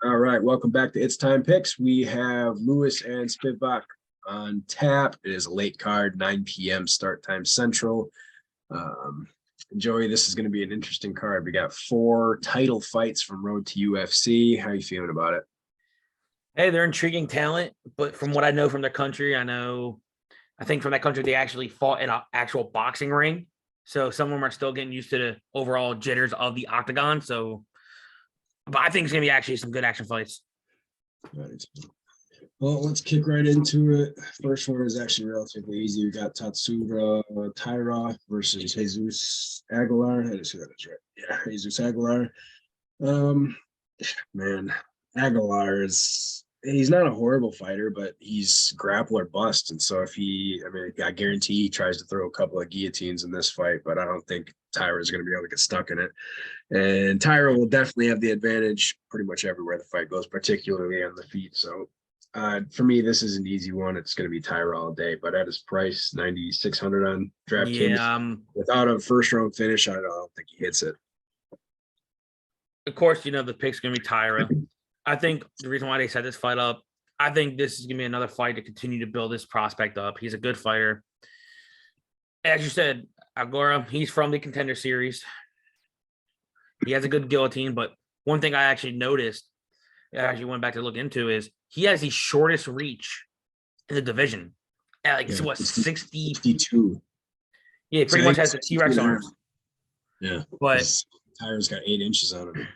All right, welcome back to It's Time Picks. We have Lewis and Spivak on tap. It is a late card, 9 p.m. start time Central. Um, Joey, this is going to be an interesting card. We got four title fights from Road to UFC. How are you feeling about it? Hey, they're intriguing talent, but from what I know from their country, I think from that country they actually fought in an actual boxing ring. So some of them are still getting used to the overall jitters of the octagon. But I think it's gonna be actually some good action fights. Right. Well, let's kick right into it. First one is actually relatively easy. We got Tatsura Taira versus Jesus Aguilar. I just see that is right. Yeah, Jesus Aguilar. Um, man, Aguilar is he's not a horrible fighter, but he's grapple or bust. And so I guarantee he tries to throw a couple of guillotines in this fight, but I don't think Tyra is going to be able to get stuck in it. And Tyra will definitely have the advantage pretty much everywhere the fight goes, particularly on the feet. So for me, this is an easy one. It's going to be Tyra all day, but at his price, 9,600 on DraftKings, Yeah, without a first round finish, I don't think he hits it. of course, the pick's gonna be Tyra. I think the reason why they set this fight up, I think this is gonna be another fight to continue to build this prospect up. He's a good fighter. As you said, Agora, he's from the contender series. He has a good guillotine, but one thing I actually noticed, I actually went back to look into, is he has the shortest reach in the division at like Yeah, what 60. 62. Yeah, So pretty much has the T-Rex arms. Yeah, But his tire's got 8 inches on him.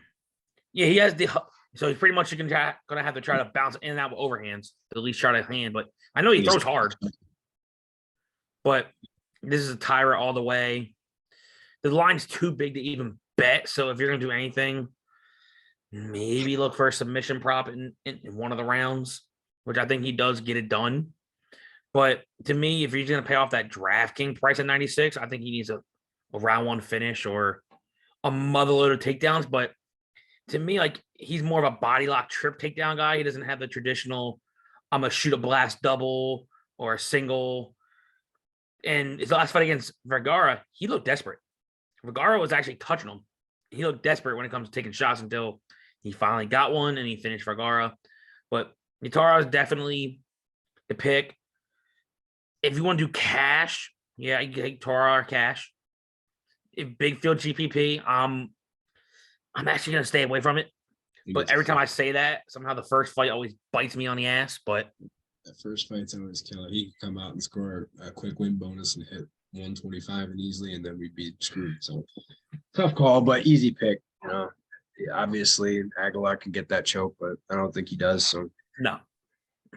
yeah, he has the, so he's pretty much gonna have to try to bounce in and out with overhands to at least try to hand. But I know he throws hard. But this is a Tyra all the way. The line's too big to even bet. So if you're gonna do anything, maybe look for a submission prop in one of the rounds, which I think he does get it done. But to me, if he's going to pay off that DraftKings price at 96, I think he needs a round one finish or a motherload of takedowns. But to me, like he's more of a body lock trip takedown guy. He doesn't have the traditional, I'm going to shoot a blast double or a single. And his last fight against Vergara, he looked desperate. Vergara was actually touching him. He looked desperate when it comes to taking shots until he finally got one and he finished Vergara. But Guitarra is definitely the pick. If you want to do cash, yeah, you can take Tara or cash. If big field GPP, I'm actually gonna stay away from it. But every time I say that, somehow the first fight always bites me on the ass. But that first fight's always killer. He could come out and score a quick win bonus and hit 125 and easily, and then we'd be screwed. So tough call, but easy pick. Obviously Aguilar can get that choke, but I don't think he does. So no,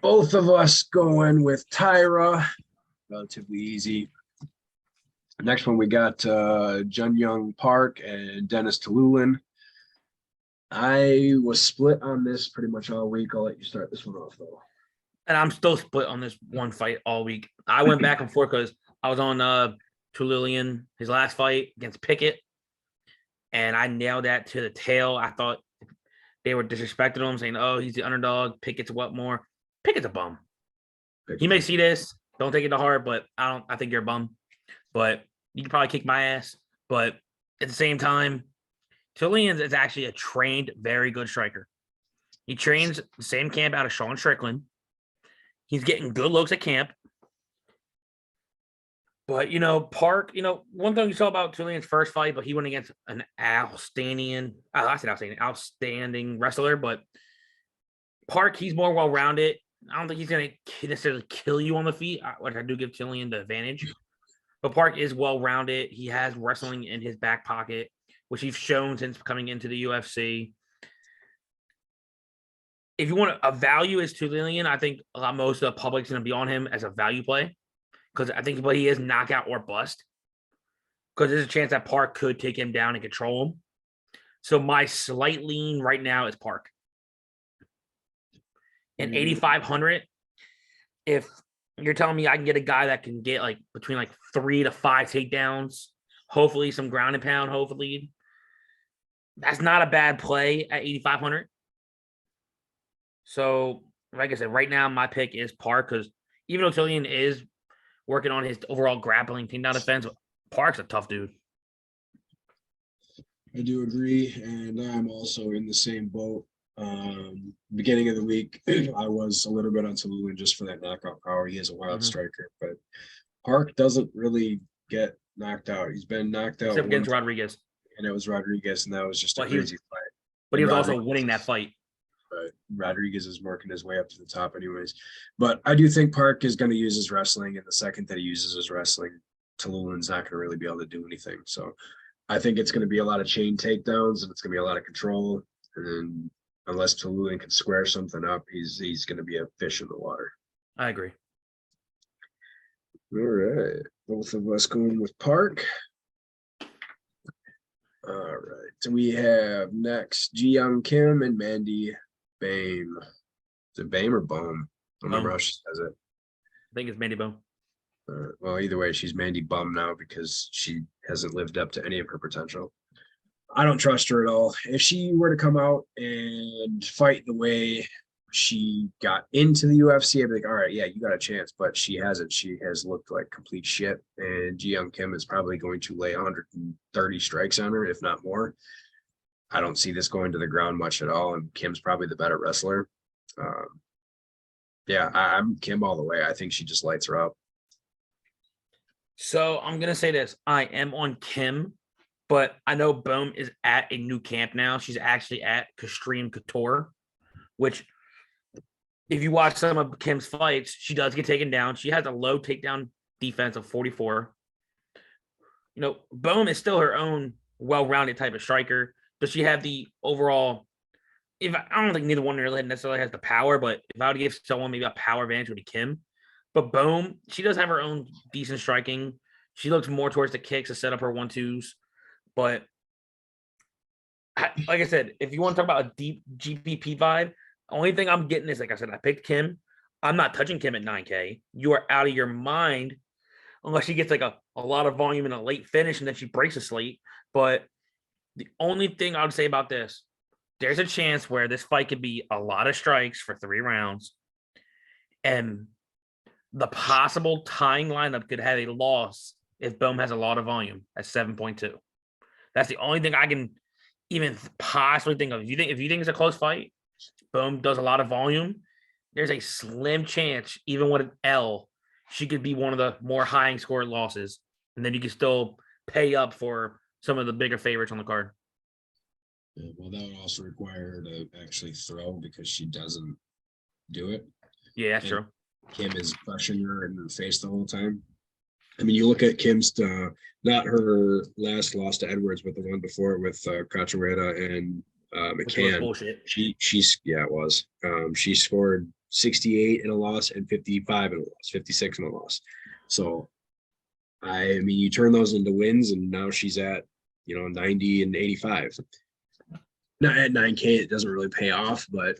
both of us going with Tyra, relatively easy. Next one we got Jun Young Park and Dennis Tululin. I was split on this pretty much all week. I'll let you start this one off though. and I'm still split on this one fight all week. I went back and forth because I was on Tulilian, his last fight against Pickett, and I nailed that to the tail. I thought they were disrespecting him, saying, "Oh, he's the underdog. Pickett's what more? Pickett's a bum. He may see this. Don't take it to heart, but I think you're a bum. But you can probably kick my ass. But at the same time, Tullian is actually a trained, very good striker. He trains the same camp out of Sean Strickland. He's getting good looks at camp. But Park, one thing you saw about Tullian's first fight, but he went against an outstanding wrestler. But Park, he's more well-rounded. I don't think he's going to necessarily kill you on the feet, which I do give Tullian the advantage. But Park is well-rounded. He has wrestling in his back pocket, which he's shown since coming into the UFC. If you want a value as Tullian, I think most of the public's going to be on him as a value play because I think he is knockout or bust because there's a chance that Park could take him down and control him. So my slight lean right now is Park. And 8,500, if you're telling me I can get a guy that can get like between like 3 to 5 takedowns, hopefully some ground and pound, hopefully. That's not a bad play at 8,500. So, like I said, right now my pick is Park because even though Tullian is working on his overall grappling takedown defense, Park's a tough dude. I do agree, and I'm also in the same boat. Beginning of the week, I was a little bit on Tallulah just for that knockout power. He is a wild striker, but Park doesn't really get knocked out. He's been knocked out except against one time, Rodriguez. and it was Rodriguez, and that was just a But he was, crazy fight. but he And was also Rodriguez winning that is- fight. But Rodriguez is working his way up to the top, anyways. But I do think Park is going to use his wrestling, and the second that he uses his wrestling, Tallulah's not going to really be able to do anything. So I think it's going to be a lot of chain takedowns, and it's going to be a lot of control. And then unless Tallulah can square something up, he's going to be a fish in the water. I agree. All right, both of us going with Park. All right, so we have next Ji Young Kim and Mandy Bame. Is it Bame or Bum? I don't remember how she says it. I think it's Mandy Bone. Well, either way, she's Mandy Bum now because she hasn't lived up to any of her potential. I don't trust her at all. If she were to come out and fight the way she got into the UFC, I'd be like, all right, yeah, you got a chance. But she hasn't. She has looked like complete shit. And Ji Young Kim is probably going to lay 130 strikes on her, if not more. I don't see this going to the ground much at all. And Kim's probably the better wrestler. Yeah, I'm Kim all the way. I think she just lights her up. So I'm gonna say this: I am on Kim, but I know Boom is at a new camp now. She's actually at Extreme Couture, which, if you watch some of Kim's fights, she does get taken down. She has a low takedown defense of 44. You know, Boom is still her own well-rounded type of striker. Does she have the overall? I don't think neither one really necessarily has the power, but if I would give someone maybe a power advantage, it would be Kim. But Boom, she does have her own decent striking. She looks more towards the kicks to set up her 1-2s. But like I said, if you want to talk about a deep GPP vibe, the only thing I'm getting is, like I said, I picked Kim. I'm not touching Kim at 9K. You are out of your mind unless she gets like a lot of volume in a late finish and then she breaks a slate. But the only thing I would say about this, there's a chance where this fight could be a lot of strikes for 3 rounds. And the possible tying lineup could have a loss if Boom has a lot of volume at 7.2. That's the only thing I can even possibly think of. If you think it's a close fight, Boom does a lot of volume, there's a slim chance, even with an L, she could be one of the more high scored losses. And then you can still pay up for some of the bigger favorites on the card. Yeah, well, that would also require her to actually throw because she doesn't do it. Yeah, that's true. Kim is crushing her in the face the whole time. I mean, you look at Kim's, not her last loss to Edwards, but the one before with Cachoeira and McCann. Bullshit. She's it was. She scored 68 in a loss and 55 in a loss, 56 in a loss. So, I mean, you turn those into wins, and now she's at 90 and 85. Not at 9K, it doesn't really pay off, but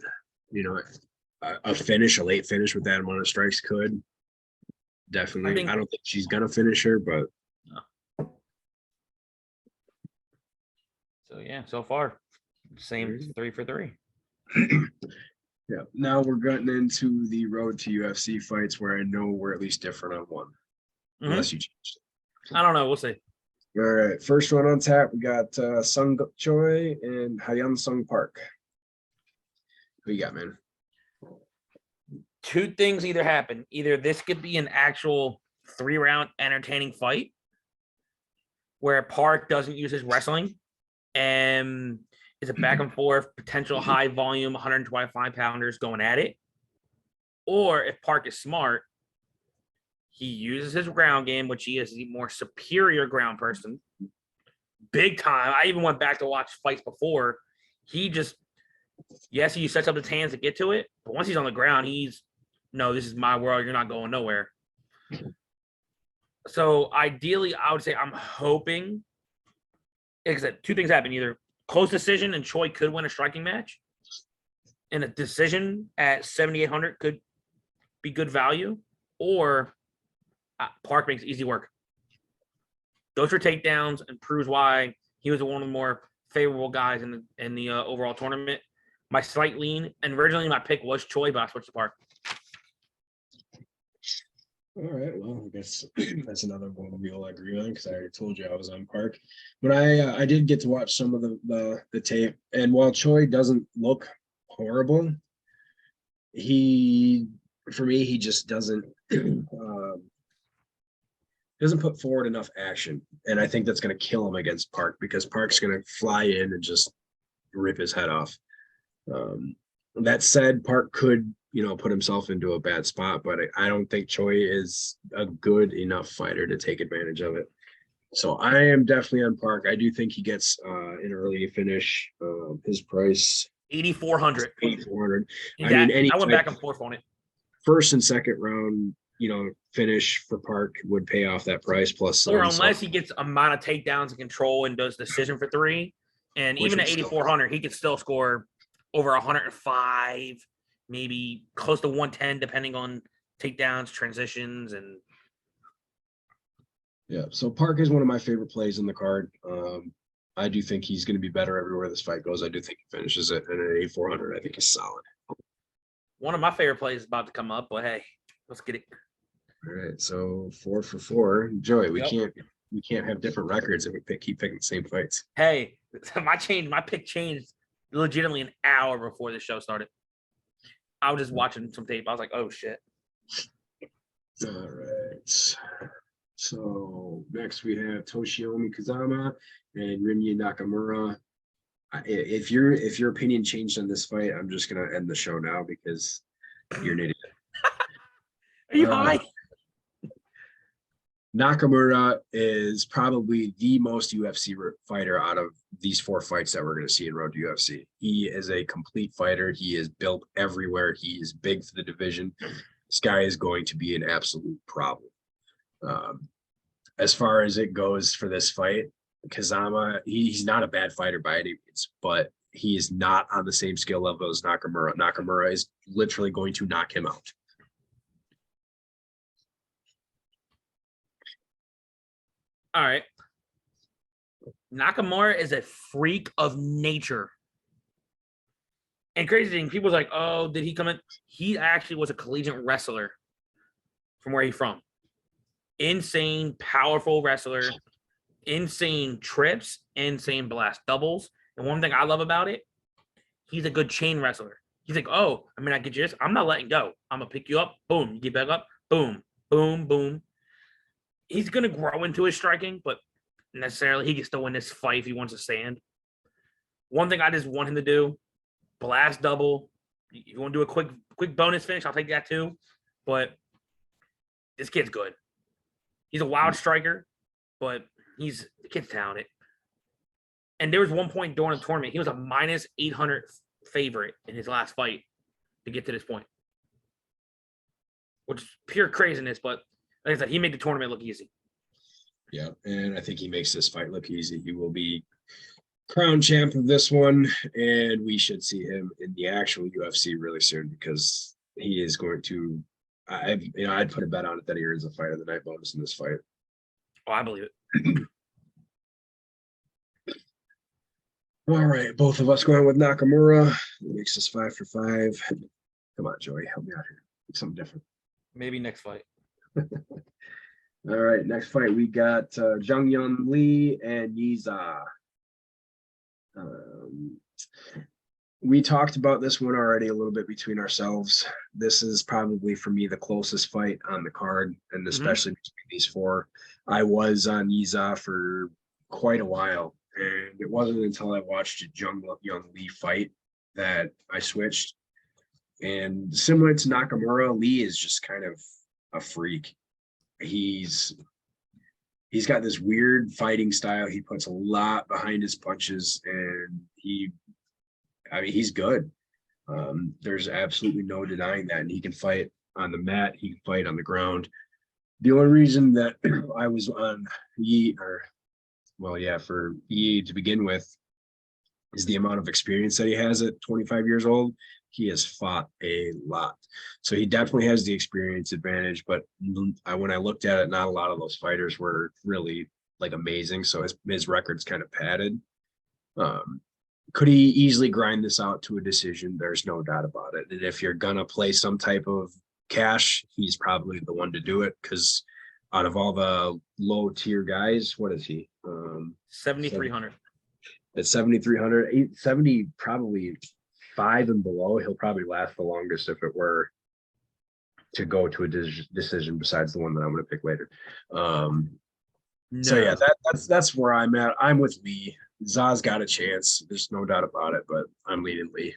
a late finish with that amount of strikes could definitely. I don't think she's gonna finish her, but so yeah, so far same 3 for 3. Yeah. Now we're getting into the road to UFC fights where I know we're at least different on one, unless you changed it. I don't know. We'll see. All right, first one on tap, we got Sung Choi and Hyun Sung Park. Who you got, man? 2 things either happen. Either this could be an actual 3-round entertaining fight where Park doesn't use his wrestling and it's a back and forth, potential high volume, 125 pounders going at it. Or if Park is smart, he uses his ground game, which he is the more superior ground person. Big time. I even went back to watch fights before. He sets up his hands to get to it. But once he's on the ground, no, this is my world. You're not going nowhere. So ideally, I would say I'm hoping, like I said, 2 things happen. Either close decision and Choi could win a striking match, and a decision at 7,800 could be good value, or Park makes easy work. Goes for takedowns and proves why he was one of the more favorable guys in the overall tournament. My slight lean, and originally my pick was Choi, but I switched to Park. All right, well, I guess that's another one we all agree on because I already told you I was on Park. But I did get to watch some of the tape, and while Choi doesn't look horrible. He, for me, he just doesn't put forward enough action, and I think that's going to kill him against Park because Park's going to fly in and just rip his head off. That said, Park could, put himself into a bad spot, but I don't think Choi is a good enough fighter to take advantage of it. So I am definitely on Park. I do think he gets an early finish. His price 8,400. 8,400. I went back and forth on it. First and second round, finish for Park would pay off that price plus. Or unless he gets amount of takedowns and control and does decision for 3, and even at 8,400, he could still score over 105, maybe close to 110, depending on takedowns, transitions, and. Yeah, so Park is one of my favorite plays in the card. I do think he's going to be better everywhere this fight goes. I do think he finishes it, and at 8,400, I think he's solid. One of my favorite plays is about to come up, but hey, let's get it. All right, so 4 for 4. Joey, we can't have different records if we keep picking the same fights. Hey, my pick changed legitimately an hour before the show started. I was just watching some tape. I was like, oh shit. All right. So next we have Toshiomi Kazama and Rinya Nakamura. If your opinion changed on this fight, I'm just gonna end the show now because you're an idiot. Are you high? Nakamura is probably the most UFC fighter out of these 4 fights that we're going to see in Road to UFC. He is a complete fighter. He is built everywhere. He is big for the division. This guy is going to be an absolute problem. As far as it goes for this fight, Kazama, he's not a bad fighter by any means, but he is not on the same skill level as Nakamura. Nakamura is literally going to knock him out. All right. Nakamura is a freak of nature. And crazy thing, people was like, oh, did he come in? He actually was a collegiate wrestler from where he's from. Insane, powerful wrestler, insane trips, insane blast doubles. And one thing I love about it, he's a good chain wrestler. He's like, oh, I get you this. I'm not letting go. I'm going to pick you up. Boom. You get back up. Boom, boom, boom. He's going to grow into his striking, but necessarily he can still win this fight if he wants to stand. One thing I just want him to do, blast double. If you want to do a quick bonus finish, I'll take that too. But this kid's good. He's a wild striker, but the kid's talented. And there was one point during the tournament, he was a minus 800 favorite in his last fight to get to this point, which is pure craziness, but like I said, he made the tournament look easy. Yeah, and I think he makes this fight look easy. He will be crown champ of this one, and we should see him in the actual UFC really soon because he is going to. I'd put a bet on it that he earns a fight of the night bonus in this fight. Oh, I believe it. All right, both of us going with Nakamura. It makes us 5 for 5. Come on, Joey, help me out here. Do something different. Maybe next fight. All right, next fight we got Jung-Yun Lee and Yiza. We talked about this one already a little bit between ourselves. This is probably for me the closest fight on the card, and especially between these 4. I was on Yiza for quite a while, and it wasn't until I watched a Jung-Yun Lee fight that I switched. And similar to Nakamura, Lee is just kind of a freak. He's got this weird fighting style. He puts a lot behind his punches, and he's good. There's absolutely no denying that. And he can fight on the mat. He can fight on the ground. The only reason that I was on for Yi to begin with is the amount of experience that he has at 25 years old. He has fought a lot. So he definitely has the experience advantage. But when I looked at it, not a lot of those fighters were really amazing. So his record's kind of padded. Could he easily grind this out to a decision? There's no doubt about it. And if you're going to play some type of cash, he's probably the one to do it because out of all the low tier guys, what is he? 7,300. At 7,300, 870 probably 5 and below, he'll probably last the longest if it were to go to a decision besides the one that I'm going to pick later. So yeah, that's where I'm at. I'm with Lee. Za's got a chance. There's no doubt about it, but I'm leading Lee.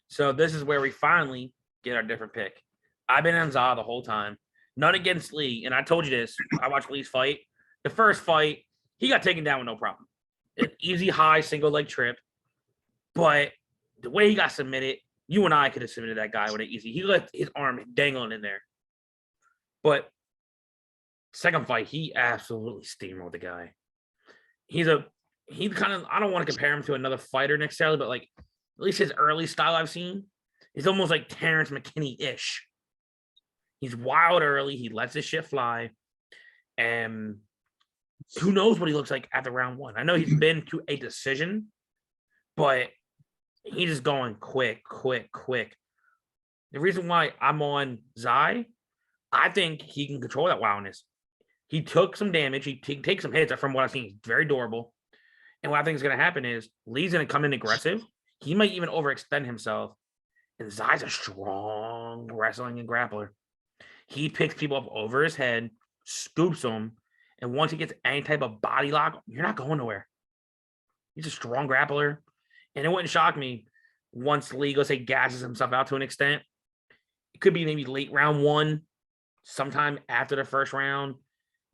So this is where we finally get our different pick. I've been on Za the whole time. None against Lee. And I told you this. I watched Lee's fight. The first fight, he got taken down with no problem. An easy high single leg trip. But the way he got submitted, you and I could have submitted that guy with an easy. He left his arm dangling in there. But second fight, he absolutely steamrolled the guy. He kind of, I don't want to compare him to another fighter necessarily, but like at least his early style I've seen, he's almost like Terrence McKinney-ish. He's wild early. He lets his shit fly. And who knows what he looks like after round one. I know he's been to a decision, but he's just going quick. The reason why I'm on Zai, I think he can control that wildness. He took some damage. He takes some hits. From what I've seen, he's very durable. And what I think is going to happen is Lee's going to come in aggressive. He might even overextend himself. And Zai's a strong wrestling and grappler. He picks people up over his head, scoops them, and once he gets any type of body lock, you're not going nowhere. He's a strong grappler. And it wouldn't shock me once Lee, let's say, gasses himself out to an extent. It could be maybe late round one, sometime after the first round.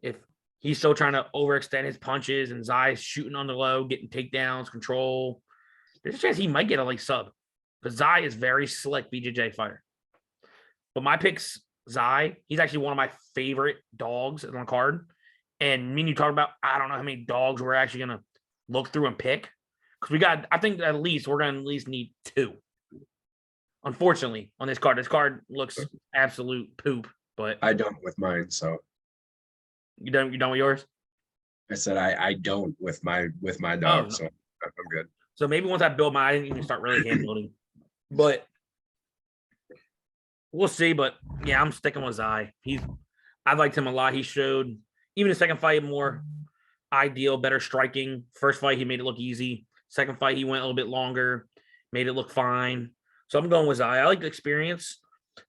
If he's still trying to overextend his punches and Zai's shooting on the low, getting takedowns, control, there's a chance he might get a late sub. But Zai is very slick BJJ fighter. But my pick's Zai. He's actually one of my favorite dogs on the card. And me and you talk about, I don't know how many dogs we're actually going to look through and pick. Because we got, I think at least we're going to at least need 2. Unfortunately, on this card. This card looks absolute poop. But I don't with mine, so. You done with yours? I said I don't with my dog, so I'm good. So maybe once I build mine, I didn't even start really hand building. But we'll see. But yeah, I'm sticking with Zai. I liked him a lot. He showed even the second fight more ideal, better striking. First fight, he made it look easy. Second fight, he went a little bit longer, made it look fine. So I'm going with Zai. I like the experience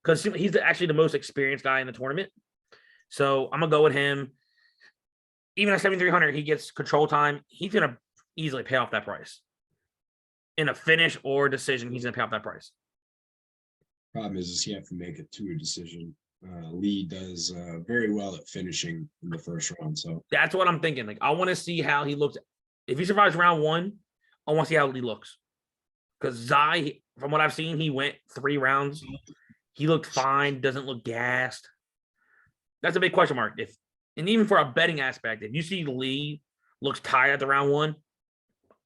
because he's actually the most experienced guy in the tournament. So I'm going to go with him. Even at 7,300, he gets control time. He's going to easily pay off that price. In a finish or decision, he's going to pay off that price. Problem is you have to make it to a decision. Lee does very well at finishing in the first round. So that's what I'm thinking. Like, I want to see how he looks. If he survives round one, I want to see how Lee looks. Because Zai, from what I've seen, he went 3 rounds. He looked fine, doesn't look gassed. That's a big question mark. And even for a betting aspect, if you see Lee looks tired at the round one,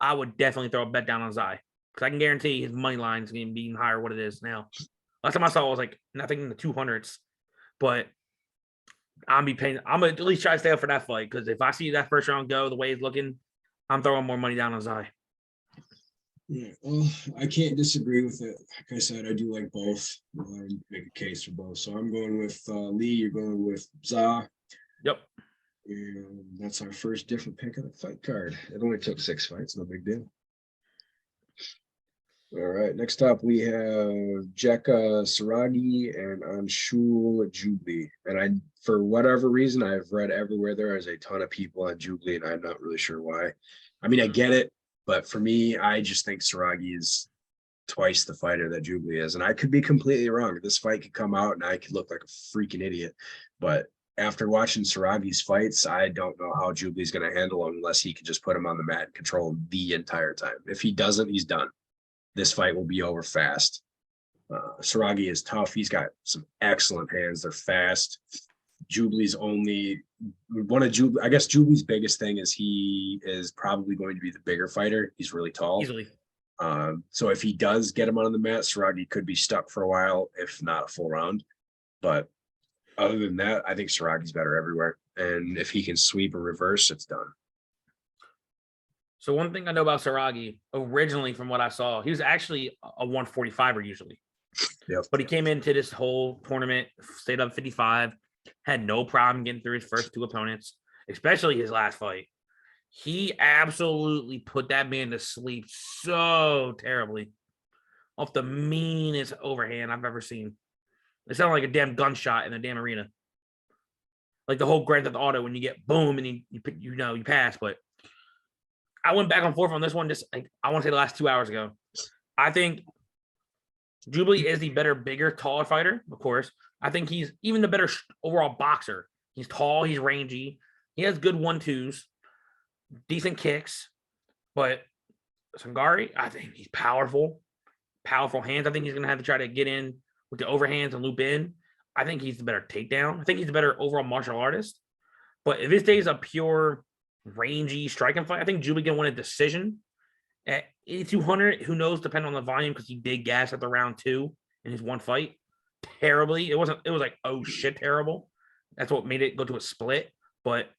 I would definitely throw a bet down on Zai. Because I can guarantee his money line is going to be even higher what it is now. Last time I saw it was like nothing in the 200s. But I'm going to at least try to stay up for that fight. Because if I see that first round go the way it's looking, I'm throwing more money down on Zai. Yeah, well, I can't disagree with it. Like I said, I do like both. I make a case for both. So I'm going with Lee. You're going with Za. Yep. And that's our first different pick of the fight card. It only took 6 fights, no big deal. All right, next up we have Jekka Saragi and Anshul Jubli. And for whatever reason, I've read everywhere there is a ton of people on Jubli, and I'm not really sure why. I mean, I get it, but for me, I just think Saragi is twice the fighter that Jubli is. And I could be completely wrong. This fight could come out and I could look like a freaking idiot. But after watching Saragi's fights, I don't know how Jubli's going to handle him unless he can just put him on the mat and control him the entire time. If he doesn't, he's done. This fight will be over fast. Saragi is tough. He's got some excellent hands. They're fast. Jubli's only one of Jubli. I guess Jubli's biggest thing is he is probably going to be the bigger fighter. He's really tall. Easily. So if he does get him on the mat, Saragi could be stuck for a while, if not a full round. But other than that, I think Saragi's better everywhere. And if he can sweep or reverse, it's done. So one thing I know about Saragi, originally from what I saw, he was actually a 145er usually. Yep. But he came into this whole tournament, stayed up 55, had no problem getting through his first 2 opponents, especially his last fight. He absolutely put that man to sleep so terribly. off the meanest overhand I've ever seen. It sounded like a damn gunshot in the damn arena. Like the whole Grand Theft Auto when you get boom and you pass. But I went back and forth on this one just like I want to say the last 2 hours ago. I think Jubilee is the better, bigger, taller fighter, of course. I think he's even the better overall boxer. He's tall, he's rangy, he has good 1-2s, decent kicks. But Sangari, I think he's powerful hands. I think he's gonna have to try to get in with the overhands and loop in. I think he's the better takedown. I think he's the better overall martial artist. But if this day is a pure rangy striking fight, I think Jubilee gonna win a decision. At 8,200, who knows, depending on the volume, because he did gas at the round 2 in his one fight terribly. It was like, oh shit, terrible. That's what made it go to a split. But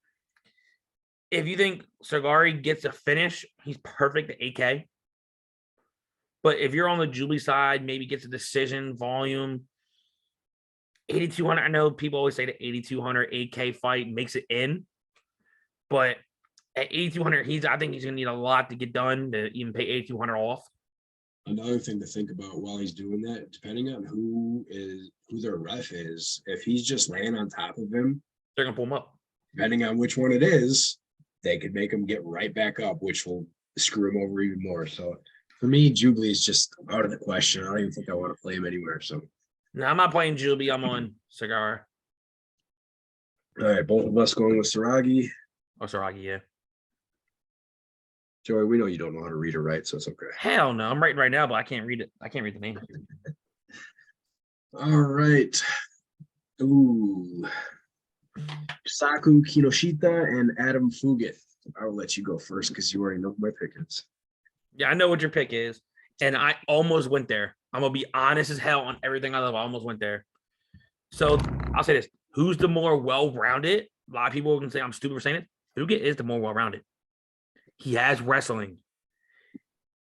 if you think Sagari gets a finish, he's perfect at 8K. But if you're on the Jubilee side, maybe gets a decision, volume, 8,200. I know people always say the 8,200 8K fight makes it in, but at 8,200, I think he's going to need a lot to get done to even pay 8,200 off. Another thing to think about while he's doing that, depending on who their ref is, if he's just laying on top of him, they're going to pull him up. Depending on which one it is, they could make him get right back up, which will screw him over even more. So for me, Jubilee is just out of the question. I don't even think I want to play him anywhere. So no, I'm not playing Jubilee. I'm on Cigar. All right, both of us going with Saragi. Oh, Saragi, yeah. Joey, we know you don't know how to read or write, so it's okay. Hell no, I'm writing right now, but I can't read it. I can't read the name. All right. Ooh. Saku Kinoshita and Adam Fugit. I'll let you go first because you already know who my pick is. Yeah, I know what your pick is, and I almost went there. I'm gonna be honest as hell on everything I love. I almost went there. So I'll say this: who's the more well-rounded? A lot of people can say I'm stupid for saying it. Fugit is the more well-rounded. He has wrestling.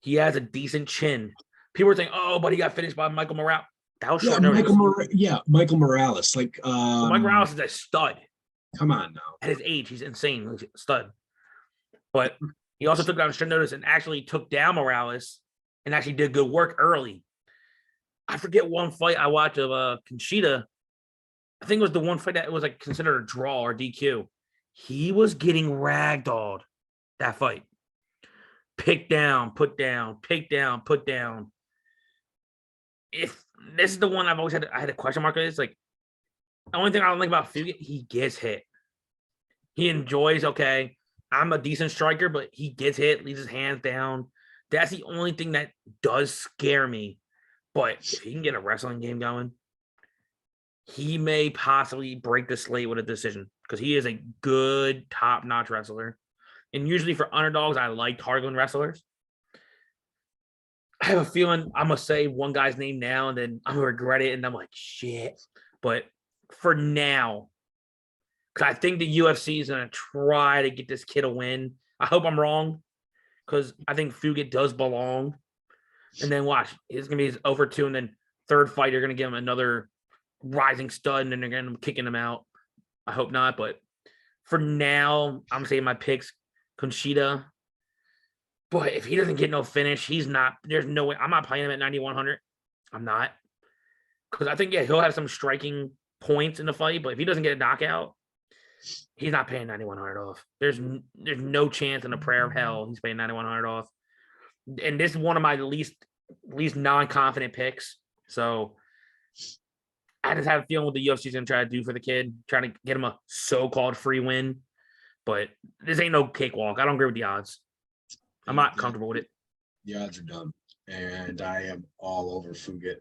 He has a decent chin. People are saying, "Oh, but he got finished by Michael Morales." That was short notice. Michael Morales. Like Michael Morales is a stud. Come on now. At his age, he's insane. He's a stud. But he also took down short notice and actually took down Morales and actually did good work early. I forget one fight I watched of Conchita. I think it was the one fight that was like considered a draw or DQ. He was getting ragdolled that fight. Pick down, put down, pick down, put down. If this is the one I've always had, I had a question mark on this. Like, the only thing I don't like about Fugit, he gets hit. He enjoys, okay, I'm a decent striker, but he gets hit, leaves his hands down. That's the only thing that does scare me. But if he can get a wrestling game going, he may possibly break the slate with a decision because he is a good, top-notch wrestler. And usually for underdogs, I like targeting wrestlers. I have a feeling I'm going to say one guy's name now and then I'm going to regret it. And I'm like, shit. But for now, because I think the UFC is going to try to get this kid a win. I hope I'm wrong because I think Fugit does belong. And then watch, it's going to be his over 2. And then third fight, you're going to give him another rising stud and then they're going to kicking him out. I hope not. But for now, I'm saying my picks, Conchita. But if he doesn't get no finish, he's not. There's no way. I'm not playing him at 9,100. I'm not. Because I think, yeah, he'll have some striking points in the fight. But if he doesn't get a knockout, he's not paying 9,100 off. There's no chance in a prayer of hell he's paying 9,100 off. And this is one of my least non-confident picks. So I just have a feeling what the UFC is going to try to do for the kid, trying to get him a so-called free win. But this ain't no cakewalk. I don't agree with the odds. I'm not comfortable with it. The odds are dumb, and I am all over Fugit,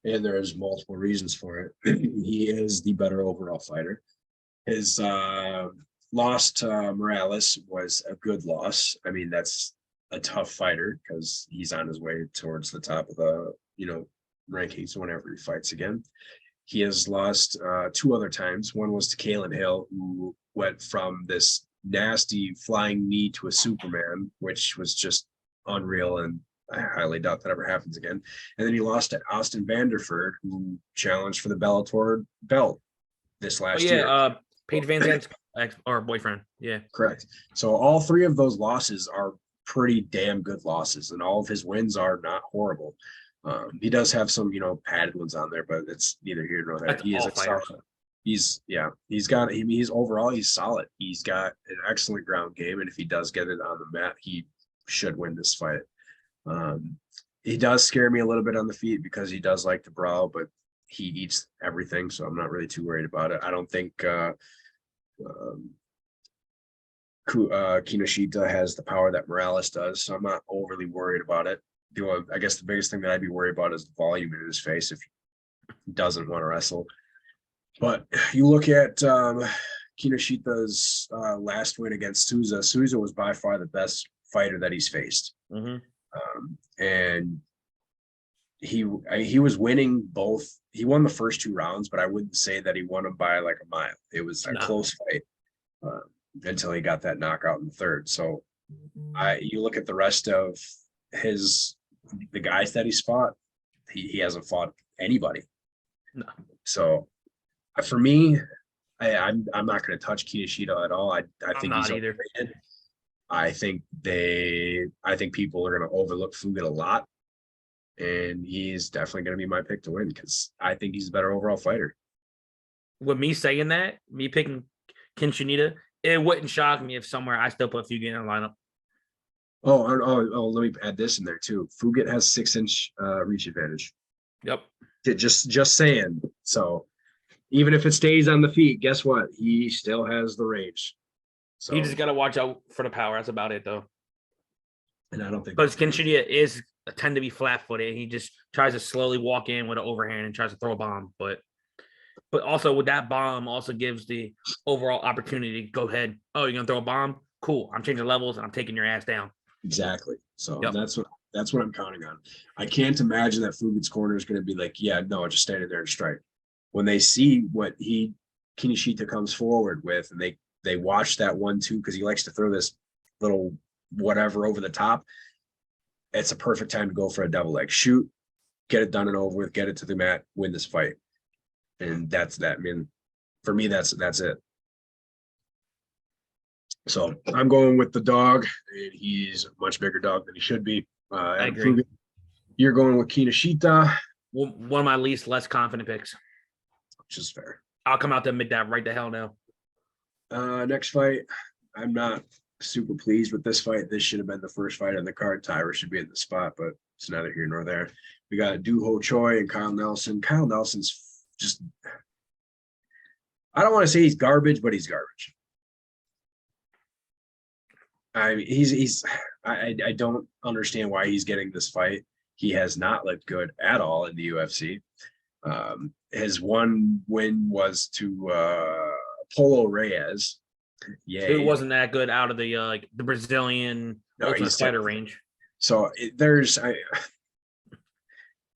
and there's multiple reasons for it. He is the better overall fighter. His loss to Morales was a good loss. I mean, that's a tough fighter because he's on his way towards the top of the rankings whenever he fights again. He has lost 2 other times. One was to Kalen Hill, who went from this nasty flying knee to a Superman, which was just unreal, and I highly doubt that ever happens again. And then he lost to Austin Vanderford, who challenged for the Bellator belt this last year. Paige Van Zandt's ex or boyfriend. Yeah, correct. So all 3 of those losses are pretty damn good losses, and all of his wins are not horrible. He does have some, padded ones on there, but it's neither here nor there. That's He is all a fighters. solid. He's overall, he's solid. He's got an excellent ground game. And if he does get it on the mat, he should win this fight. Um, he does scare me a little bit on the feet because he does like to brawl, but he eats everything. So I'm not really too worried about it. I don't think, Kinoshita has the power that Morales does, so I'm not overly worried about it. I guess the biggest thing that I'd be worried about is the volume in his face if he doesn't want to wrestle. But you look at Kinoshita's last win against Souza. Souza was by far the best fighter that he's faced, and he was winning both. He won the first 2 rounds, but I wouldn't say that he won them by like a mile. It was a close fight. Until he got that knockout in the third. So you look at the rest of the guys that he's fought, he hasn't fought anybody. No. So for me, I'm not going to touch Kinoshita at all. I think he's either. overrated. I think people are going to overlook Fugit a lot, and he's definitely going to be my pick to win because I think he's a better overall fighter. With me saying that, me picking Kinoshita, it wouldn't shock me if somewhere I still put Fugit in a lineup. Oh, let me add this in there too. Fugit has 6-inch reach advantage. Yep. Just saying. So even if it stays on the feet, guess what? He still has the range. So You just got to watch out for the power. That's about it, though. And I don't think because Kinoshita tend to be flat-footed. He just tries to slowly walk in with an overhand and tries to throw a bomb, but also with that bomb also gives the overall opportunity to go ahead. Oh, you're gonna throw a bomb? Cool. I'm changing levels and I'm taking your ass down. Exactly. So that's what I'm counting on. I can't imagine that Fugit's corner is going to be like, yeah, no, just standing there and strike. When they see what Kinoshita comes forward with, and they watch that 1-2 because he likes to throw this little whatever over the top. It's a perfect time to go for a double leg. Shoot, get it done and over with, get it to the mat, win this fight. And that's that. I mean, for me, that's it. So I'm going with the dog, and he's a much bigger dog than he should be. I agree. You're going with Kinoshita. One of my less confident picks. Which is fair. I'll come out to admit that right the hell now. Next fight, I'm not super pleased with this fight. This should have been the first fight on the card. Tyra should be in the spot, but it's neither here nor there. We got Doo Ho Choi and Kyle Nelson. Kyle Nelson's just, I don't want to say he's garbage, but he's garbage. I mean, I don't understand why he's getting this fight. He has not looked good at all in the UFC. His one win was to Polo Reyes. Yeah, who wasn't that good out of the Brazilian Ultimate Fighter range. So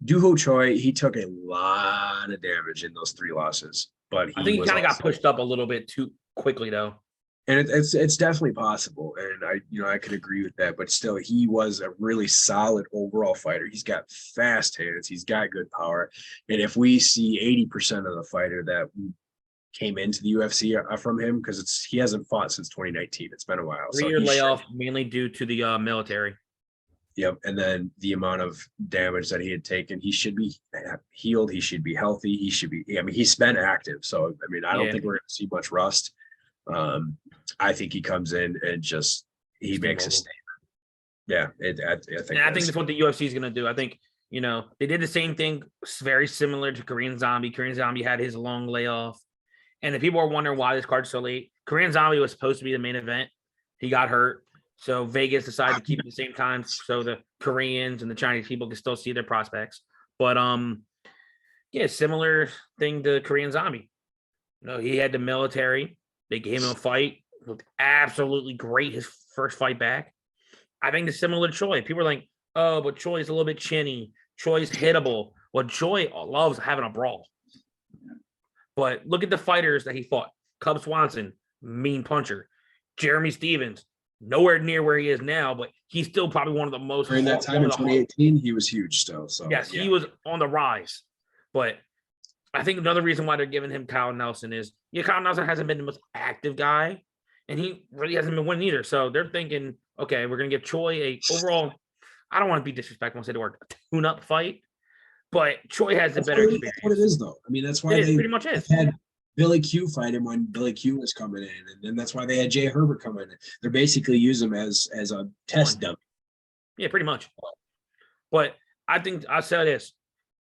Doo Ho Choi, he took a lot of damage in those 3 losses, but I think he kind of got pushed up a little bit too quickly, though. And it's definitely possible, and I could agree with that. But still, he was a really solid overall fighter. He's got fast hands. He's got good power. And if we see 80% of the fighter that came into the UFC from him, because he hasn't fought since 2019. It's been a while. 3-year layoff, mainly due to the military. Yep, and then the amount of damage that he had taken, he should be healed. He should be healthy. He should be. I mean, he's been active, so I mean, I don't think we're going to see much rust. I think he comes in and he makes a statement. Yeah, I think that's what the UFC is going to do. I think they did the same thing, very similar to Korean Zombie. Korean Zombie had his long layoff, and if people are wondering why this card's so late, Korean Zombie was supposed to be the main event. He got hurt, so Vegas decided to keep it at the same time so the Koreans and the Chinese people can still see their prospects. But similar thing to Korean Zombie. He had the military. They gave him a fight. Looked absolutely great his first fight back. I think it's similar to Choi. People are like, oh, but Choi's a little bit chinny. Choi's hittable. Well, Choi loves having a brawl. But look at the fighters that he fought. Cub Swanson, mean puncher. Jeremy Stevens, nowhere near where he is now, but he's still probably one of the most. During that time in 2018, he was huge still. So yes, he was on the rise. But I think another reason why they're giving him Kyle Nelson is, Kyle Nelson hasn't been the most active guy, and he really hasn't been winning either. So they're thinking, okay, we're going to give Choi a overall, I don't want to be disrespectful and say the word tune-up fight, But Choi has the That's better what, experience. that's what it is, though. I mean, that's why It they pretty much is. had Billy Q fight him when Billy Q was coming in, and then that's why they had Jay Herbert come in. They're basically use him as a test dummy. Yeah, pretty much. But I think I'll say this: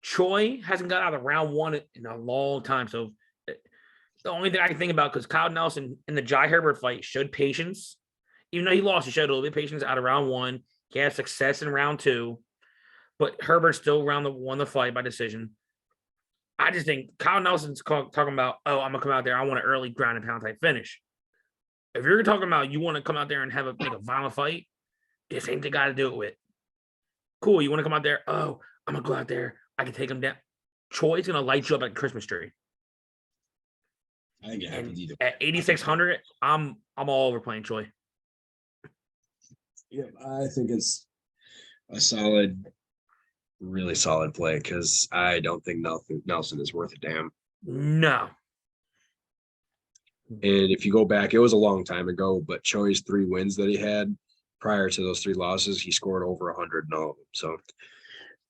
Choi hasn't got out of round one in a long time. So the only thing I can think about, because Kyle Nelson in the Jai Herbert fight showed patience. Even though he lost, he showed a little bit of patience out of round one. He had success in round two, but Herbert still won the fight by decision. I just think Kyle Nelson's talking about, oh, I'm gonna come out there. I want an early ground and pound type finish. If you're talking about you want to come out there and make a violent fight, this ain't the guy to do it with. Cool, you want to come out there? Oh, I'm gonna go out there. I can take him down. Choi's gonna light you up like a Christmas tree. I think it happens either. At 8,600, I'm all over playing Choi. Yeah, I think it's a solid, really solid play because I don't think Nelson is worth a damn. No. And if you go back, it was a long time ago, but Choi's 3 wins that he had prior to those 3 losses, he scored over 100 in all of them. So,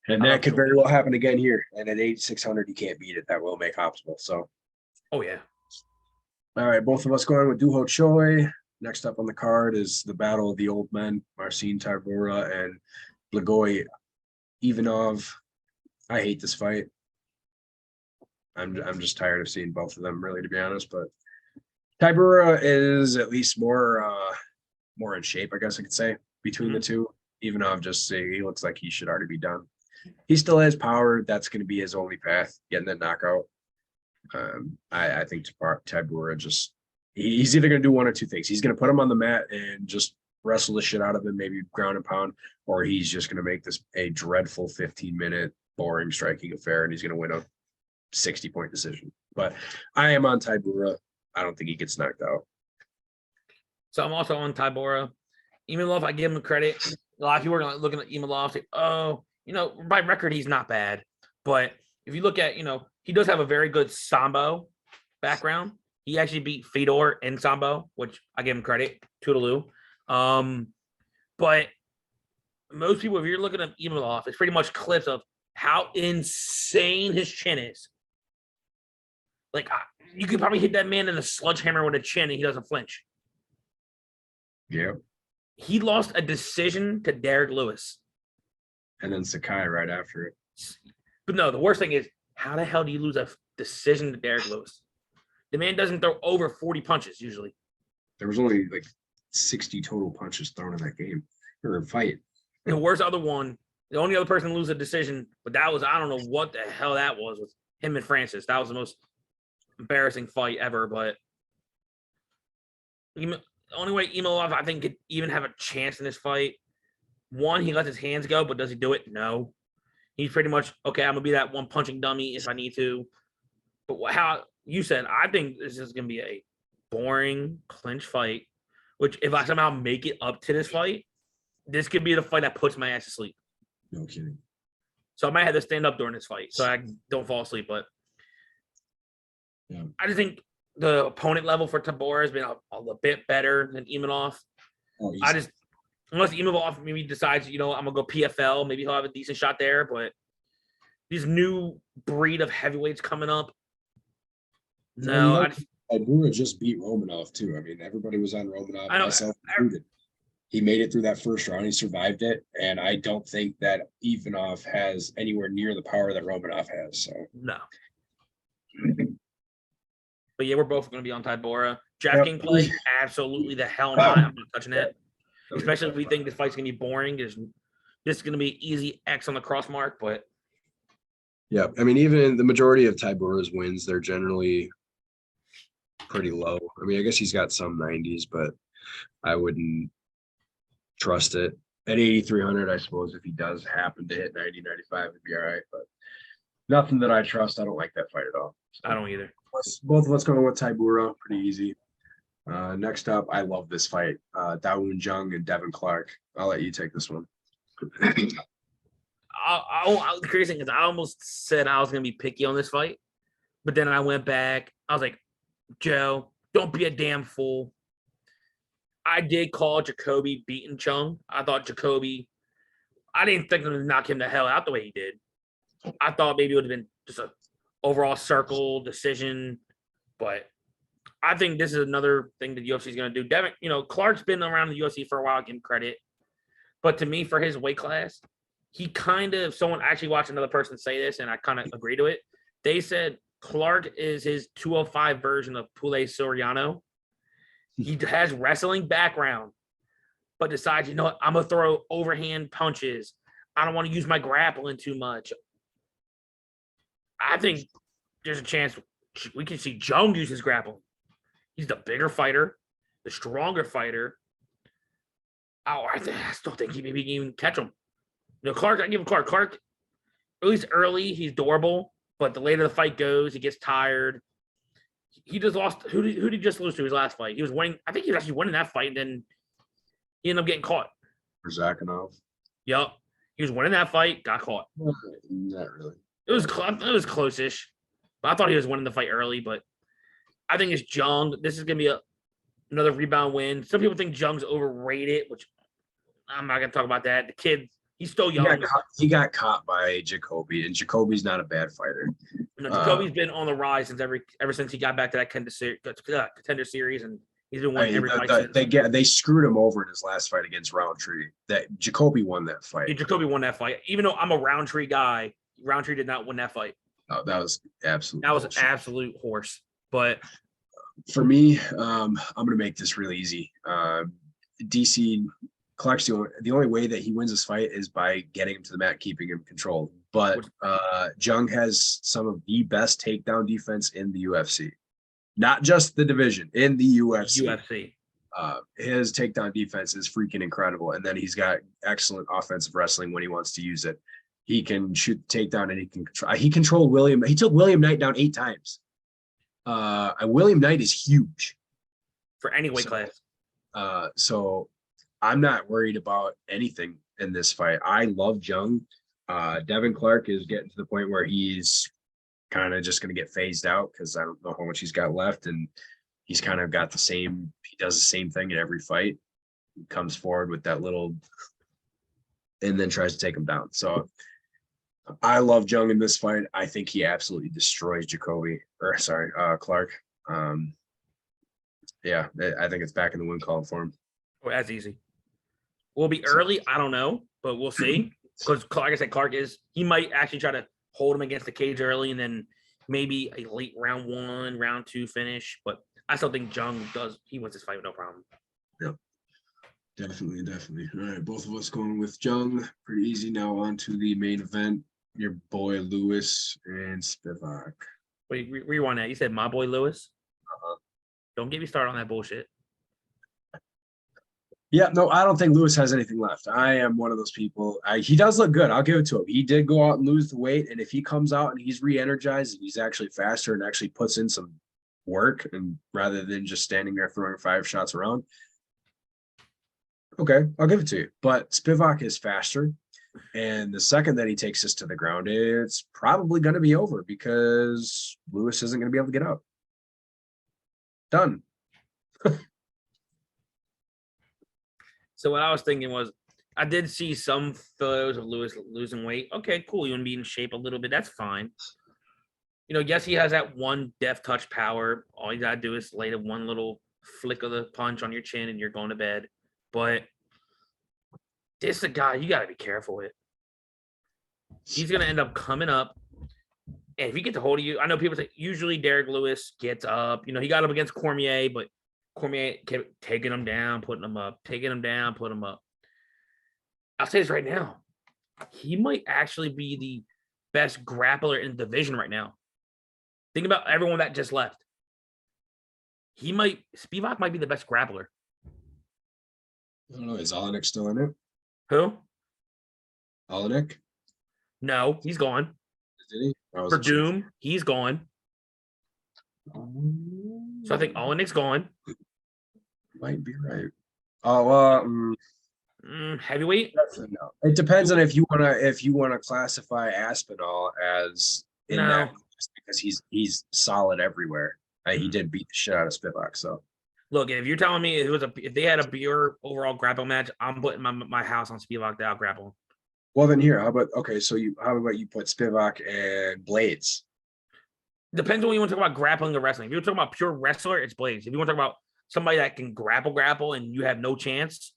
and that could very well happen again here. And at 8,600, you can't beat it. That will make optimal. So, oh yeah. All right, both of us going with Duho Choi. Next up on the card is the battle of the old men, Marcin Tybura and Blagoy Ivanov. I hate this fight. I'm just tired of seeing both of them, really, to be honest. But Tybura is at least more in shape, I guess I could say, between the two. Ivanov he looks like he should already be done. He still has power. That's going to be his only path, getting that knockout. I think Tybura he's either going to do one or two things. He's going to put him on the mat and just wrestle the shit out of him, maybe ground and pound, or he's just going to make this a dreadful 15-minute boring striking affair, and he's going to win a 60-point decision. But I am on Tybura. I don't think he gets knocked out. So I'm also on Tybura. Imanov, I give him credit. A lot of people are looking at Imanov, say, oh, by record, he's not bad. But if you look at, he does have a very good Sambo background. He actually beat Fedor in Sambo, which I give him credit. Toodaloo. But most people, if you're looking at Imanov, it's pretty much clips of how insane his chin is. Like, you could probably hit that man in a sledgehammer with a chin and he doesn't flinch. Yeah. He lost a decision to Derek Lewis. And then Sakai right after it. But no, the worst thing is, how the hell do you lose a decision to Derek Lewis? The man doesn't throw over 40 punches usually. There was only like 60 total punches thrown in that game or fight. The worst other one, the only other person to lose a decision, but that was, I don't know what the hell that was with him and Francis. That was the most embarrassing fight ever. But the only way Imanov, I think, could even have a chance in this fight, one, he lets his hands go, but does he do it? No. He's pretty much, okay, I'm going to be that one punching dummy if I need to. But how you said, I think this is going to be a boring clinch fight, which if I somehow make it up to this fight, this could be the fight that puts my ass to sleep. No kidding. So I might have to stand up during this fight so I don't fall asleep. But yeah. I just think the opponent level for Tybura has been a bit better than Imanov. Oh, unless Imanov maybe decides, I'm going to go PFL, maybe he'll have a decent shot there. But these new breed of heavyweights coming up, no. Tybura just beat Romanov, too. I mean, everybody was on Romanov, myself included. He made it through that first round. He survived it. And I don't think that Ivanov has anywhere near the power that Romanov has. So no. But yeah, we're both going to be on Tybura. DraftKings play, absolutely the hell not. I'm not touching it. Especially if we think this fight's going to be boring. This is going to be easy X on the cross mark. But yeah, I mean, even the majority of Tybura's wins, they're generally pretty low. I mean, I guess he's got some 90s, but I wouldn't trust it. At 8,300, I suppose if he does happen to hit 90, 95, it'd be all right. But nothing that I trust. I don't like that fight at all. So I don't either. Both of us going with Tybura, pretty easy. Next up, I love this fight. Dawoon Jung and Devin Clark. I'll let you take this one. The crazy thing is I almost said I was going to be picky on this fight, but then I went back. I was like, Joe, don't be a damn fool. I did call Jacoby beating Chung. I thought Jacoby, I didn't think him to knock him the hell out the way he did. I thought maybe it would have been just a overall circle decision, but I think this is another thing that UFC is going to do. Devin, Clark's been around the UFC for a while, give him credit. But to me, for his weight class, someone actually watched another person say this, and I kind of agree to it. They said Clark is his 205 version of Pule Soriano. He has wrestling background, but decides, I'm going to throw overhand punches. I don't want to use my grappling too much. I think there's a chance we can see Jung use his grappling. He's the bigger fighter, the stronger fighter. Oh, I still think he maybe can even catch him. Clark, I give him Clark. Clark, at least early, he's durable, but the later the fight goes, he gets tired. He just lost. Who did he just lose to his last fight? He was winning. I think he was actually winning that fight, and then he ended up getting caught. For Zakhanov. Yep. He was winning that fight, got caught. Not really. It was close-ish. But I thought he was winning the fight early, but I think it's Jung. This is going to be another rebound win. Some people think Jung's overrated, which I'm not going to talk about that. The kid, he's still young. He got caught by Jacoby, and Jacoby's not a bad fighter. Jacoby's been on the rise ever since he got back to that contender series, and he's been winning every fight. They screwed him over in his last fight against Roundtree. That Jacoby won that fight. Yeah, Jacoby won that fight. Even though I'm a Roundtree guy, Roundtree did not win that fight. Oh, that was absolute. That was an absolute horse. But for me, I'm going to make this really easy. DC Clark's the only way that he wins this fight is by getting him to the mat, keeping him controlled. But Jung has some of the best takedown defense in the UFC, not just the division, in the UFC. His takedown defense is freaking incredible, and then he's got excellent offensive wrestling when he wants to use it. He can shoot the takedown, and he can control. He controlled William. He took William Knight down 8 times. William Knight is huge for any weight class. So I'm not worried about anything in this fight. I love Jung. Devin Clark is getting to the point where he's kind of just going to get phased out because I don't know how much he's got left, and he's kind of got he does the same thing in every fight. He comes forward with that little and then tries to take him down. So I love Jung in this fight. I think he absolutely destroys Clark. Yeah, I think it's back in the win column for him. Oh, that's easy. Will it be early? I don't know, but we'll see. Because like I said, he might actually try to hold him against the cage early and then maybe a late round 1, round 2 finish. But I still think Jung he wins this fight with no problem. Yep. Definitely. All right, both of us going with Jung. Pretty easy. Now on to the main event. Your boy Lewis and Spivak. Wait, rewind that. You said my boy Lewis? Don't get me started on that bullshit. Yeah, no, I don't think Lewis has anything left. I am one of those people. He does look good. I'll give it to him. He did go out and lose the weight, and if he comes out and he's re-energized and he's actually faster and actually puts in some work, and rather than just standing there throwing 5 shots around, okay, I'll give it to you. But Spivak is faster, and the second that he takes us to the ground, it's probably going to be over because Lewis isn't going to be able to get up. Done. So what I was thinking was, I did see some photos of Lewis losing weight. Okay, cool. You want to be in shape a little bit. That's fine. Yes, he has that one deft touch power. All you got to do is lay the one little flick of the punch on your chin and you're going to bed. But this is a guy you got to be careful with. He's going to end up coming up. And if he gets a hold of you, I know people say usually Derek Lewis gets up. He got up against Cormier, but Cormier kept taking him down, putting him up, taking him down, putting him up. I'll say this right now. He might actually be the best grappler in the division right now. Think about everyone that just left. Spivak might be the best grappler. I don't know. Is Olenek still in it? Who? Olenek? No, he's gone. Did he? For Doom, he's gone. So I think Olenek's gone. Might be right. Oh, heavyweight? No. It depends on if you wanna classify Aspinall as that, just because he's solid everywhere. He did beat the shit out of Spivak. So look, if you're telling me if they had a pure overall grapple match, I'm putting my house on Spivak to out grapple. Well, then here, how about you put Spivak and Blades? Depends on when you want to talk about grappling or wrestling. If you're talking about pure wrestler, it's Blades. If you want to talk about somebody that can grapple, and you have no chance,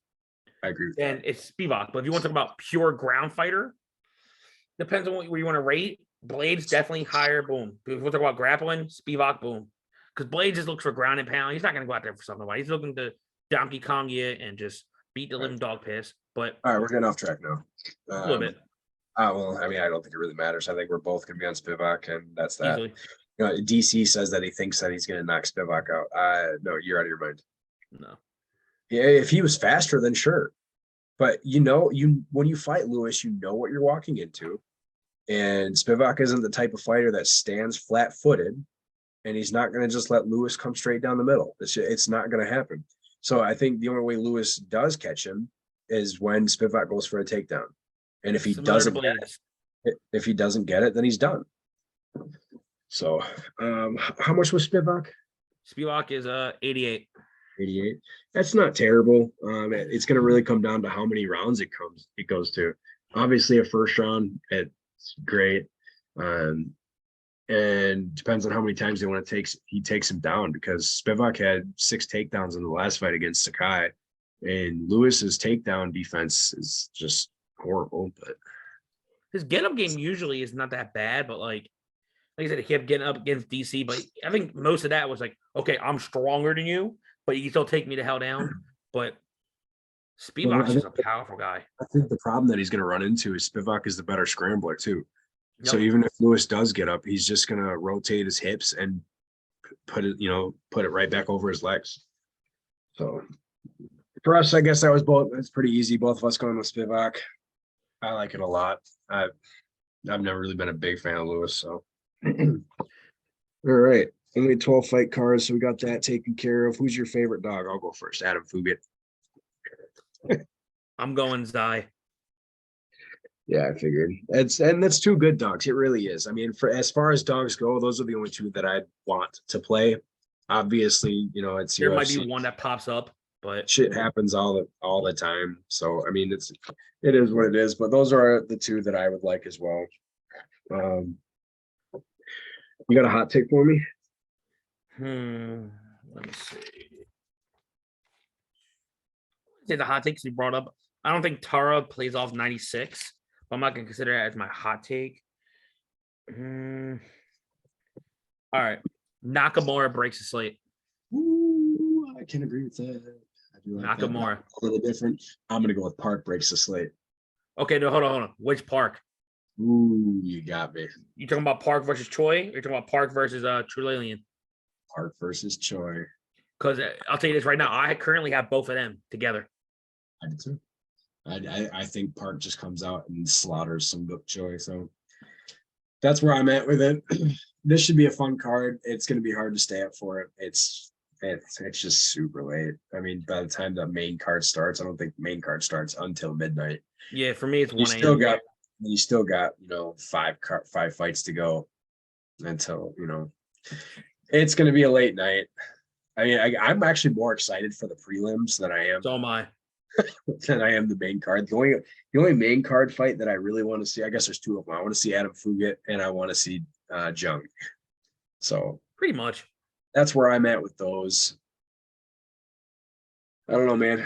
I agree with then it's Spivak. But if you want to talk about pure ground fighter, depends on where you want to rate. Blades definitely higher. Boom. If you want to talk about grappling, Spivak. Boom. Because Blades just looks for ground and pound. He's not going to go out there for something. He's looking to Donkey Kong you and just beat the living dog piss. But All right, we're getting off track now. a little bit. Well, I mean, I don't think it really matters. I think we're both going to be on Spivak, and that's that. Easily. You know, DC says that he thinks that he's going to knock Spivak out. No, you're out of your mind. No. Yeah, if he was faster, then sure. But when you fight Lewis, you know what you're walking into. And Spivak isn't the type of fighter that stands flat-footed, and he's not going to just let Lewis come straight down the middle. It's not going to happen. So I think the only way Lewis does catch him is when Spivak goes for a takedown. And if he doesn't get it, then he's done. So how much was Spivak? Spivak is 88. 88. That's not terrible. It's going to really come down to how many rounds it goes to. Obviously, a first round, it's great. And depends on how many times he takes him down, because Spivak had 6 takedowns in the last fight against Sakai, and Lewis's takedown defense is just horrible. But his get-up game usually is not that bad, but like I said, he kept getting up against DC. But I think most of that was like, okay, I'm stronger than you, but you can still take me the hell down. But Spivak's just a powerful guy. I think the problem that he's going to run into is Spivak is the better scrambler too. Yep. So even if Lewis does get up, he's just going to rotate his hips and put it right back over his legs. So for us, I guess it's pretty easy. Both of us going with Spivak. I like it a lot. I've never really been a big fan of Lewis. So all right. Only 12 fight cards, so we got that taken care of. Who's your favorite dog? I'll go first. Adam Fugit. I'm going Zai. Yeah, I figured. That's 2 good dogs. It really is. I mean, for as far as dogs go, those are the only 2 that I'd want to play. Obviously, it's there UFC. might be one that pops up, but shit happens all the time. So I mean, it is what it is. But those are the 2 that I would like as well. You got a hot take for me? Let me see. The hot takes we brought up. I don't think Tara plays off 96, but I'm not gonna consider that as my hot take. All right. Nakamura breaks the slate. Ooh, I can agree with that. I do like Nakamura. That. A little different. I'm gonna go with Park breaks the slate. Okay, no, hold on. Which Park? Ooh, you got me. You talking about Park versus Choi? Or you talking about Park versus Trulalian? Park versus Choi. Because I'll tell you this right now, I currently have both of them together. I do too. I think Park just comes out and slaughters some Book Choi. So that's where I'm at with it. This should be a fun card. It's going to be hard to stay up for it. It's just super late. I mean, by the time the main card starts, I don't think the main card starts until midnight. Yeah, for me, it's 1 a.m. You still got 5 fights to go until it's going to be a late night. I mean, I'm actually more excited for the prelims than I am. So am I. Than I am the main card. The only main card fight that I really want to see, I guess there's 2 of them. I want to see Adam Fugit and I want to see Jung. So pretty much that's where I'm at with those. I don't know, man.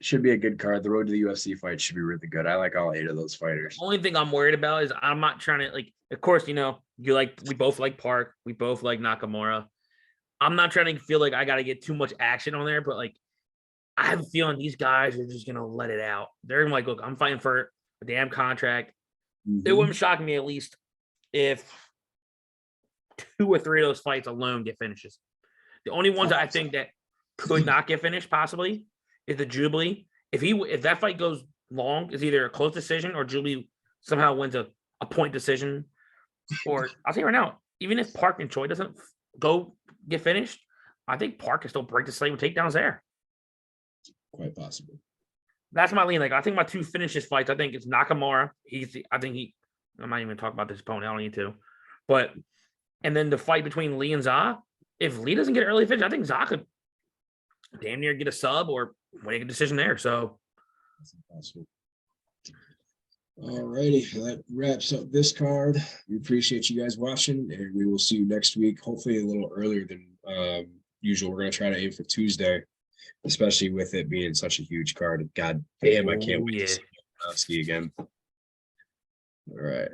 Should be a good card. The road to the UFC fight should be really good. I like all 8 of those fighters. Only thing I'm worried about is I'm not trying to of course, we both like Park, we both like Nakamura. I'm not trying to feel like I got to get too much action on there, but I have a feeling these guys are just gonna let it out. They're like, look, I'm fighting for a damn contract. It wouldn't shock me at least if 2 or 3 of those fights alone get finishes. The only ones that I think that could not get finished possibly is the Jubilee. If that fight goes long, it's either a close decision or Jubilee somehow wins a point decision. Or I'll tell you right now, even if Park and Choi doesn't go get finished, I think Park can still break the slate with takedowns there. Quite possible. That's my lean. I think my 2 finishes fights. I think it's Nakamura. I'm not even talking about this opponent. I don't need to. But and then the fight between Lee and Za. If Lee doesn't get an early finish, I think Za could damn near get a sub or make a decision there. So that's impossible. Alrighty, that wraps up this card. We appreciate you guys watching, and we will see you next week. Hopefully, a little earlier than usual. We're gonna try to aim for Tuesday, especially with it being such a huge card. God damn, I can't wait to see Volkanovski again. All right.